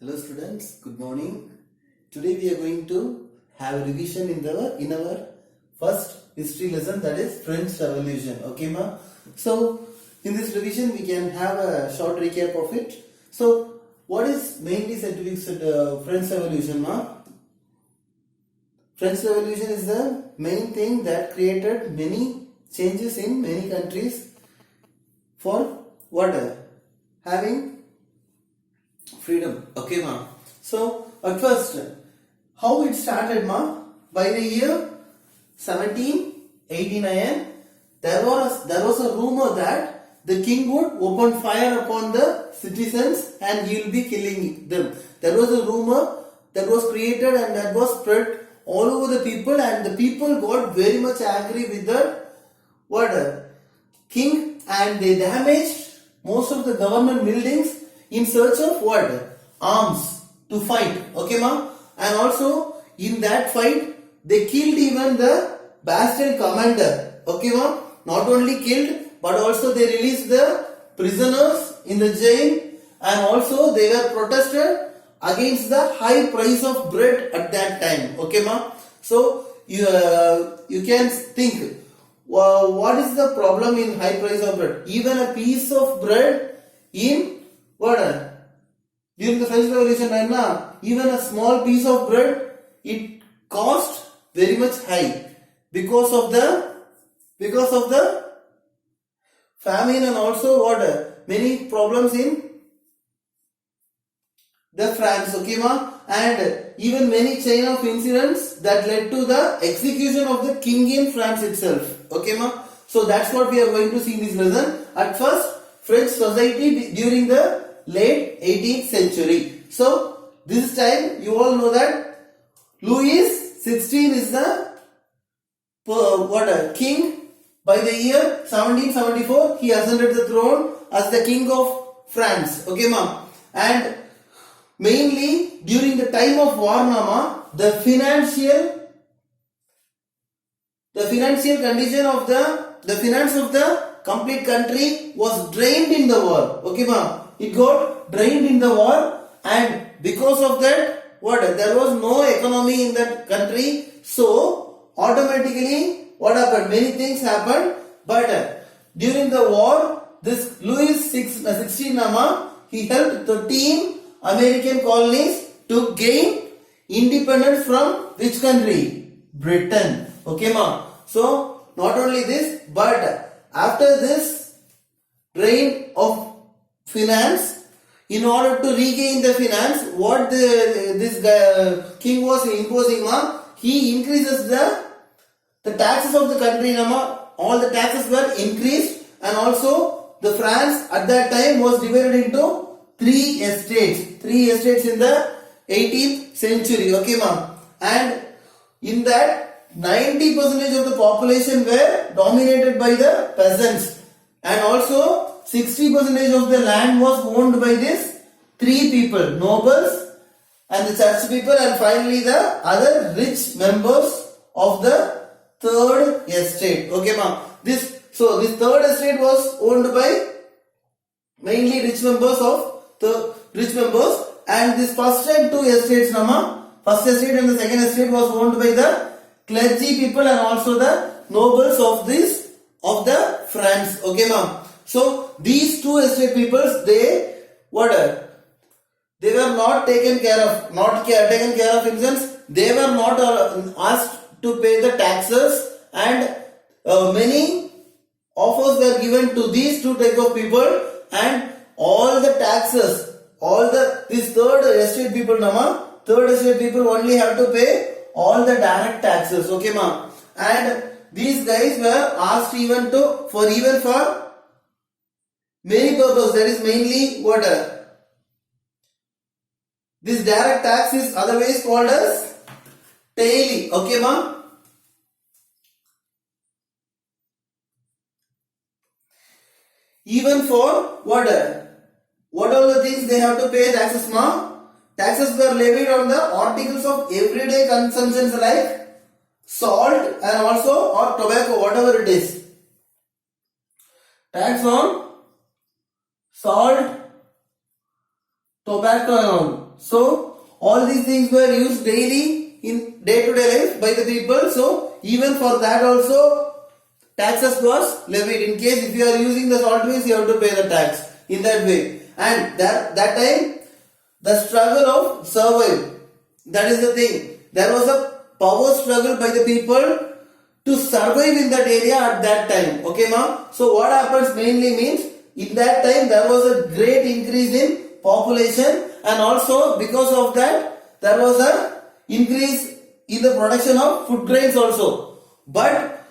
Hello students, good morning. Today we are going to have a revision in our first history lesson, that is French Revolution. Okay ma? So in this revision we can have a short recap of it. So what is mainly said to be French Revolution ma? French Revolution is the main thing that created many changes in many countries for what? Having freedom. Okay ma. So at first, how it started ma? By the year 1789, there was a rumor that the king would open fire upon the citizens and he will be killing them. There was a rumor that was created and that was spread all over the people, and the people got very much angry with the king, and they damaged most of the government buildings in search of arms to fight. Okay ma? And also in that fight they killed even the Bastille commander. Okay ma? Not only killed but also they released the prisoners in the jail, and also they were protested against the high price of bread at that time. Okay ma? So you can think, what is the problem in high price of bread? Even a piece of bread in during the French Revolution time na, even a small piece of bread, it cost very much high because of the famine, and also many problems in the France. Okay ma? And even many chain of incidents that led to the execution of the king in France itself. Okay ma? So that's what we are going to see in this lesson. At first, French society during the late 18th century. So this time you all know that Louis XVI is the king. By the year 1774 he ascended the throne as the king of France. Okay ma'am? And mainly during the time of war nama, the financial condition of the finance of the complete country was drained in the war. Okay ma'am? It got drained in the war, and because of that, there was no economy in that country. So automatically what happened? Many things happened. But during the war, this Louis XVI nama, he helped 13 American colonies to gain independence from which country? Britain. Okay ma? So not only this, but after this drain of finance, in order to regain the finance, what this king was imposing ma, he increases the taxes of the country nama. All the taxes were increased, and also the France at that time was divided into three estates in the 18th century. Okay ma'am? And in that 90% of the population were dominated by the peasants, and also 60% of the land was owned by these three people, nobles and the church people, and finally the other rich members of the third estate. Okay ma'am? This third estate was owned by mainly rich members, and this first and two estates nama, first estate and the second estate was owned by the clergy people and also the nobles of the France. Okay ma'am? So these two estate peoples, they were not taken care of. In the sense, they were not asked to pay the taxes, and many offers were given to these two type of people, and all the taxes, this third estate people only have to pay all the direct taxes. Okay ma'am? And these guys were asked even for many purposes, that is mainly this direct tax is otherwise called as taille. Okay ma? Even for what all the things they have to pay taxes ma? Taxes were levied on the articles of everyday consumptions like salt and also or tobacco, whatever it is. Tax on salt, tobacco and all. So all these things were used daily in day-to-day life by the people. So even for that also taxes was levied. In case if you are using the salt means you have to pay the tax in that way. And that time the struggle of survival. That is the thing. There was a power struggle by the people to survive in that area at that time. Okay, ma'am? So what happens mainly means in that time there was a great increase in population, and also because of that there was a increase in the production of food grains also. But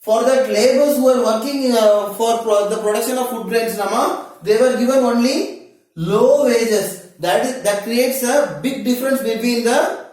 for that laborers who were working for the production of food grains, Nama, they were given only low wages. That creates a big difference between the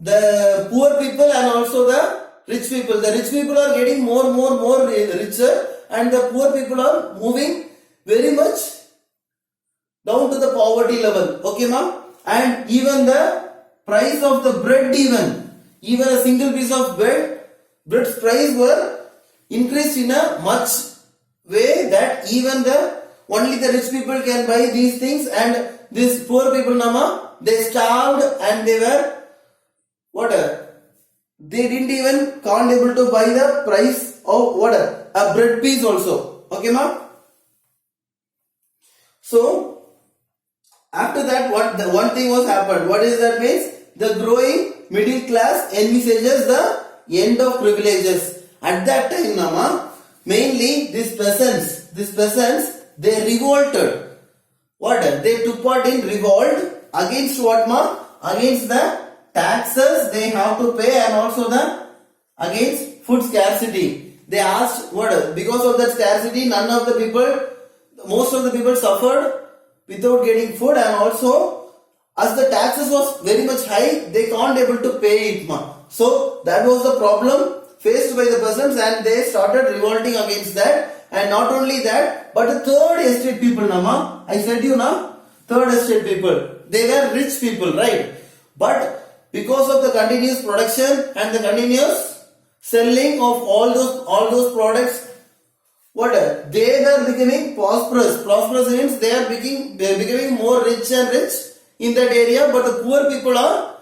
the poor people and also the rich people. The rich people are getting more richer, and the poor people are moving very much down to the poverty level. Okay, ma'am? And even the price of the bread, even a single piece of bread's price were increased in a much way that even only the rich people can buy these things, and these poor people, Nama, they starved and they were they didn't even can't able to buy the price of a bread piece also. Okay, ma'am? So after that, the one thing was happened. What is that means? The growing middle class envisages the end of privileges. At that time, Nama, mainly these peasants, they revolted. They took part in revolt against what, ma? Against the taxes they have to pay, and also against food scarcity. They asked because of that scarcity, most of the people suffered without getting food, and also as the taxes was very much high, they can't able to pay it, ma. So that was the problem faced by the peasants, and they started revolting against that. And not only that, but the third estate people, Nama, I said you na, third estate people, they were rich people, right? But because of the continuous production and the continuous selling of all those products, they were becoming prosperous. Prosperous means they are becoming more rich and rich in that area, but the poor people are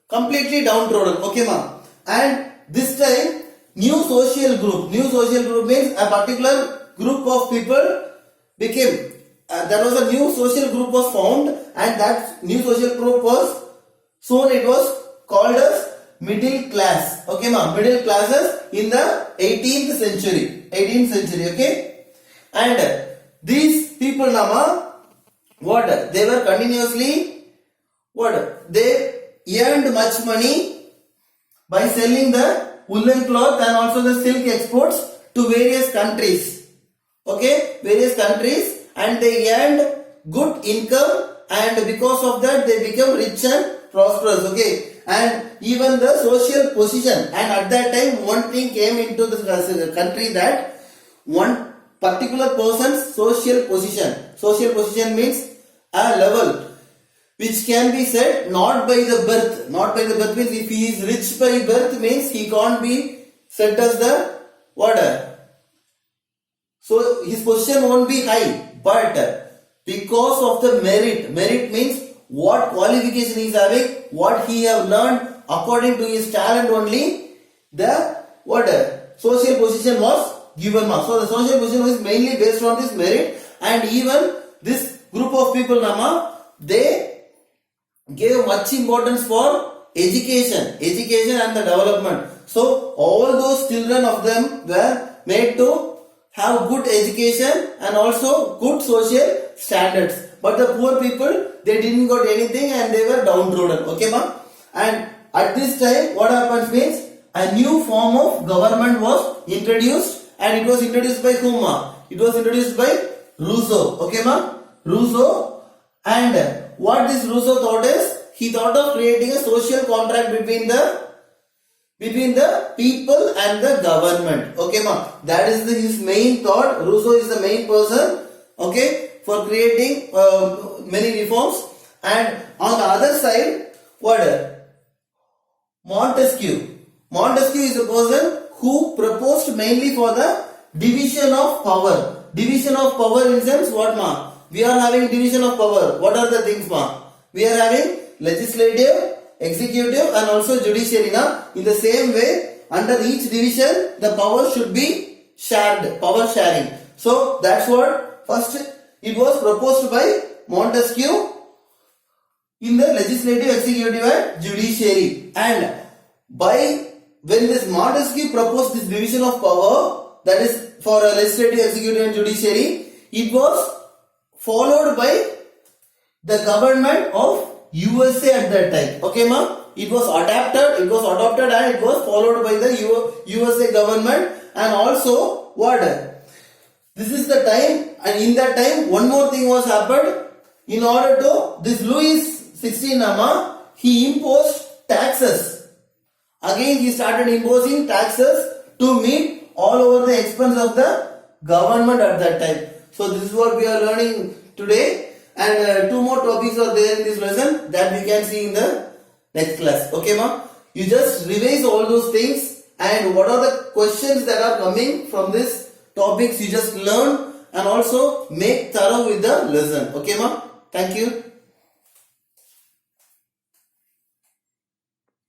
completely downtrodden. Okay, ma'am? And this time, new social group means a particular group of people became, there was a new social group was found, and that new social group was, soon it was called as middle class. Okay, ma'am? Middle classes in the 18th century, okay? And these people, Nama, they were continuously, they earned much money by selling the woolen cloth and also the silk exports to various countries. Okay, various countries, and they earned good income, and because of that they become rich and prosperous. Okay, and even the social position, and at that time one thing came into the country, that one particular person's social position means a level which can be said not by the birth means if he is rich by birth means he can't be set as the so his position won't be high, but because of the merit means what qualification he is having, what he have learned, according to his talent only, the social position was given. So the social position was mainly based on this merit, and even this group of people, Nama, they gave much importance for education and the development. So all those children of them were made to have good education and also good social standards. But the poor people, they didn't got anything and they were downtrodden. Okay, ma'am? And at this time, what happens means a new form of government was introduced, and it was introduced by whom, ma'am? It was introduced by Rousseau. Okay, ma'am? Rousseau. And what this Rousseau thought is, he thought of creating a social contract between the people and the government. Okay, ma'am? That is his main thought. Rousseau is the main person, okay, for creating many reforms. And on the other side, Montesquieu. Montesquieu is a person who proposed mainly for the division of power. Division of power in sense what, ma'am? we are having division of power. What are the things, ma? We are having legislative, executive and also judiciary. Na? In the same way, under each division, the power should be shared, power sharing. So that's what first it was proposed by Montesquieu in the legislative, executive and judiciary. And when this Montesquieu proposed this division of power, that is for a legislative, executive and judiciary, it was followed by the government of USA at that time. Okay, ma? It was adopted and it was followed by the USA government. And also what? This is the time, and in that time one more thing was happened. In order to this Louis XVI, he imposed taxes. Again he started imposing taxes to meet all over the expense of the government at that time. So this is what we are learning today, and two more topics are there in this lesson that we can see in the next class. Okay, ma? You just revise all those things, and what are the questions that are coming from this topics you just learn, and also make thorough with the lesson. Okay, ma? Thank you.